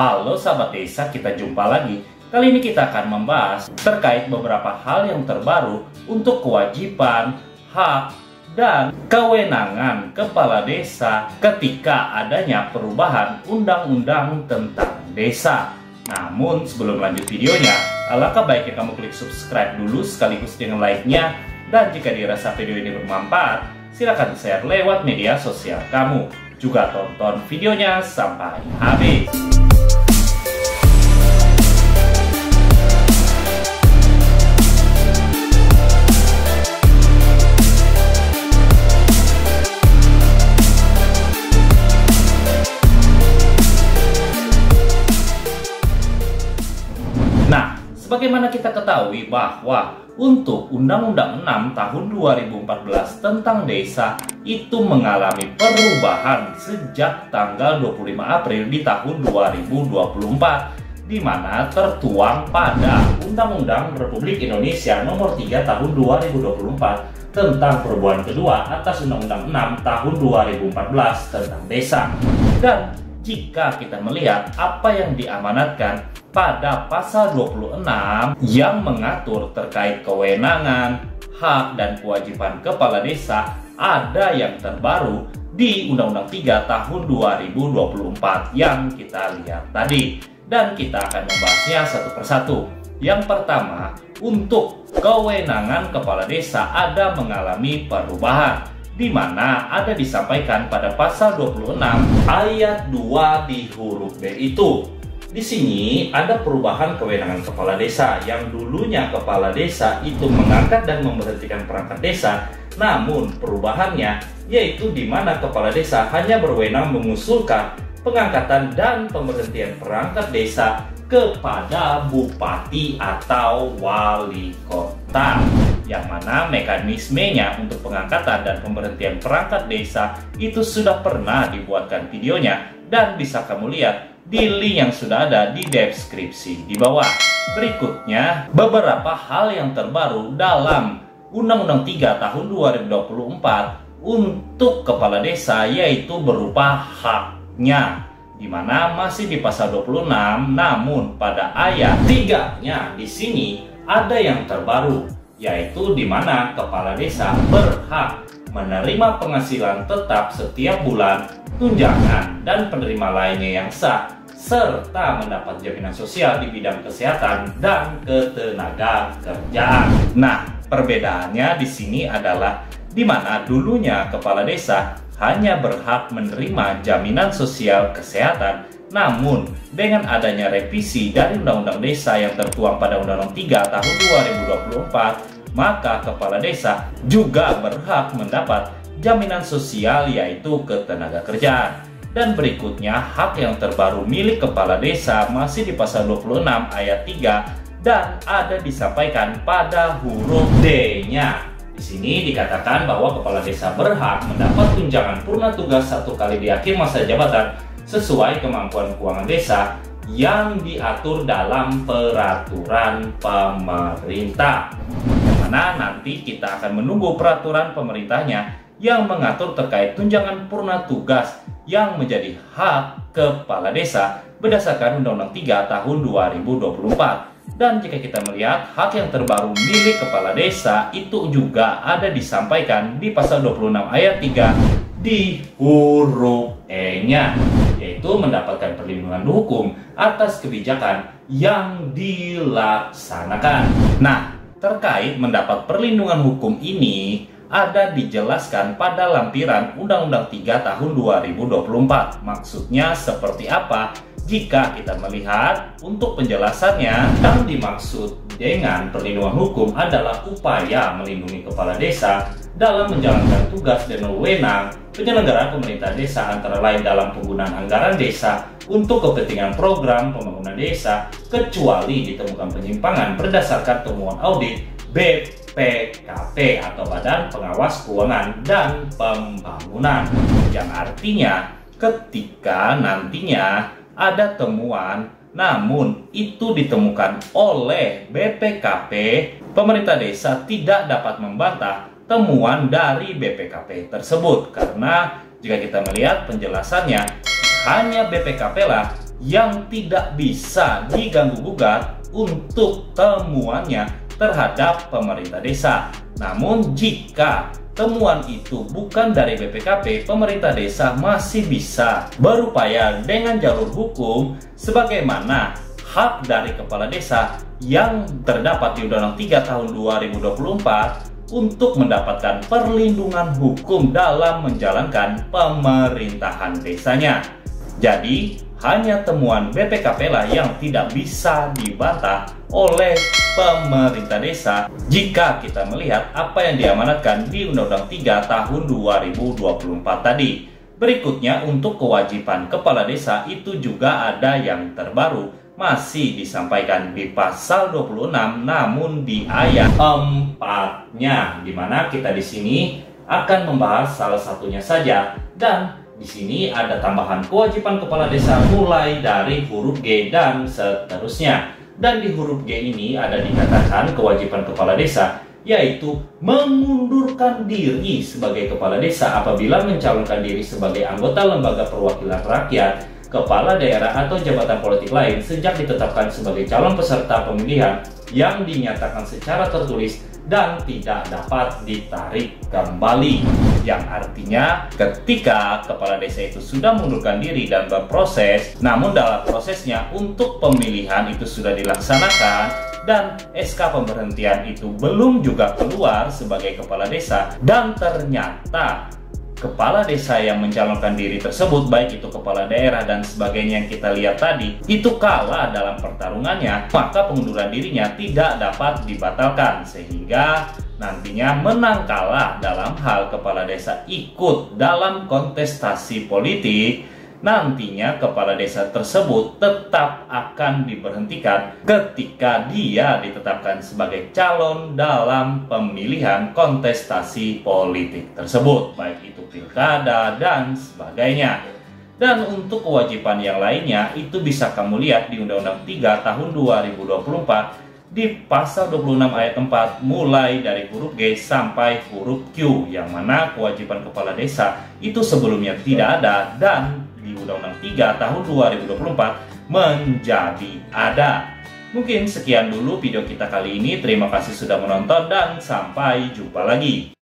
Halo sahabat desa, kita jumpa lagi. Kali ini kita akan membahas terkait beberapa hal yang terbaru untuk kewajiban, hak, dan kewenangan kepala desa ketika adanya perubahan undang-undang tentang desa. Namun sebelum lanjut videonya, alangkah baiknya kamu klik subscribe dulu sekaligus dengan like-nya. Dan jika dirasa video ini bermanfaat, silakan share lewat media sosial kamu. Juga tonton videonya sampai habis. Sebagaimana kita ketahui bahwa untuk Undang-Undang 6 tahun 2014 tentang desa itu mengalami perubahan sejak tanggal 25 April di tahun 2024, di mana tertuang pada Undang-Undang Republik Indonesia Nomor 3 tahun 2024 tentang perubahan kedua atas Undang-Undang 6 tahun 2014 tentang desa. Dan jika kita melihat apa yang diamanatkan pada pasal 26 yang mengatur terkait kewenangan, hak, dan kewajiban kepala desa, ada yang terbaru di Undang-Undang 3 tahun 2024 yang kita lihat tadi. Dan kita akan membahasnya satu persatu. Yang pertama, untuk kewenangan kepala desa ada mengalami perubahan, di mana ada disampaikan pada pasal 26 ayat 2 di huruf B itu. Di sini ada perubahan kewenangan kepala desa. Yang dulunya kepala desa itu mengangkat dan memberhentikan perangkat desa, namun perubahannya yaitu di mana kepala desa hanya berwenang mengusulkan pengangkatan dan pemberhentian perangkat desa kepada bupati atau wali kota, yang mana mekanismenya untuk pengangkatan dan pemberhentian perangkat desa itu sudah pernah dibuatkan videonya dan bisa kamu lihat di link yang sudah ada di deskripsi di bawah. Berikutnya, beberapa hal yang terbaru dalam Undang-Undang 3 tahun 2024 untuk kepala desa, yaitu berupa haknya, di mana masih di pasal 26, namun pada ayat 3-nya di sini ada yang terbaru, yaitu di mana kepala desa berhak menerima penghasilan tetap setiap bulan, tunjangan, dan penerima lainnya yang sah, serta mendapat jaminan sosial di bidang kesehatan dan ketenaga kerjaan. Nah, perbedaannya di sini adalah di mana dulunya kepala desa hanya berhak menerima jaminan sosial kesehatan, namun dengan adanya revisi dari Undang-Undang Desa yang tertuang pada Undang-Undang 3 tahun 2024, maka kepala desa juga berhak mendapat jaminan sosial yaitu ketenaga kerjaan. Dan berikutnya, hak yang terbaru milik kepala desa masih di pasal 26 ayat 3 dan ada disampaikan pada huruf D-nya. Di sini dikatakan bahwa kepala desa berhak mendapat tunjangan purna tugas 1 kali di akhir masa jabatan sesuai kemampuan keuangan desa yang diatur dalam peraturan pemerintah. Yang mana nanti kita akan menunggu peraturan pemerintahnya yang mengatur terkait tunjangan purna tugas yang menjadi hak kepala desa berdasarkan Undang-Undang 3 tahun 2024. Dan jika kita melihat hak yang terbaru milik kepala desa itu juga ada disampaikan di pasal 26 ayat 3 di huruf E-nya, yaitu mendapatkan perlindungan hukum atas kebijakan yang dilaksanakan. Nah, terkait mendapat perlindungan hukum ini ada dijelaskan pada lampiran Undang-Undang 3 tahun 2024. Maksudnya seperti apa? Jika kita melihat untuk penjelasannya, yang dimaksud dengan perlindungan hukum adalah upaya melindungi kepala desa dalam menjalankan tugas dan wewenang penyelenggaraan pemerintah desa, antara lain dalam penggunaan anggaran desa untuk kepentingan program pembangunan desa, kecuali ditemukan penyimpangan berdasarkan temuan audit BPKP atau Badan Pengawas Keuangan dan Pembangunan, yang artinya ketika nantinya ada temuan namun itu ditemukan oleh BPKP, pemerintah desa tidak dapat membantah temuan dari BPKP tersebut, karena jika kita melihat penjelasannya, hanya BPKP lah yang tidak bisa diganggu-gugat untuk temuannya terhadap pemerintah desa. Namun jika temuan itu bukan dari BPKP, pemerintah desa masih bisa berupaya dengan jalur hukum sebagaimana hak dari kepala desa yang terdapat di Undang-Undang 3 tahun 2024 untuk mendapatkan perlindungan hukum dalam menjalankan pemerintahan desanya. Jadi, hanya temuan BPKP lah yang tidak bisa dibantah oleh pemerintah desa jika kita melihat apa yang diamanatkan di Undang-Undang 3 tahun 2024 tadi. Berikutnya, untuk kewajiban kepala desa itu juga ada yang terbaru, masih disampaikan di pasal 26 namun di ayat 4-nya, di mana kita di sini akan membahas salah satunya saja. Dan di sini ada tambahan kewajiban kepala desa mulai dari huruf G dan seterusnya. Dan di huruf G ini ada dikatakan kewajiban kepala desa yaitu mengundurkan diri sebagai kepala desa apabila mencalonkan diri sebagai anggota lembaga perwakilan rakyat, kepala daerah atau jabatan politik lain sejak ditetapkan sebagai calon peserta pemilihan yang dinyatakan secara tertulis dan tidak dapat ditarik kembali. Yang artinya ketika kepala desa itu sudah mengundurkan diri dan berproses, namun dalam prosesnya untuk pemilihan itu sudah dilaksanakan dan SK pemberhentian itu belum juga keluar sebagai kepala desa, dan ternyata kepala desa yang mencalonkan diri tersebut, baik itu kepala daerah dan sebagainya yang kita lihat tadi, itu kalah dalam pertarungannya, maka pengunduran dirinya tidak dapat dibatalkan, sehingga nantinya menang kalah dalam hal kepala desa ikut dalam kontestasi politik, nantinya kepala desa tersebut tetap akan diberhentikan ketika dia ditetapkan sebagai calon dalam pemilihan kontestasi politik tersebut, baik itu pilkada dan sebagainya. Dan untuk kewajiban yang lainnya itu bisa kamu lihat di Undang-Undang 3 tahun 2024 di pasal 26 ayat 4 mulai dari huruf G sampai huruf Q, yang mana kewajiban kepala desa itu sebelumnya tidak ada dan di Undang-Undang 3 tahun 2024 menjadi ada. Mungkin sekian dulu video kita kali ini. Terima kasih sudah menonton dan sampai jumpa lagi.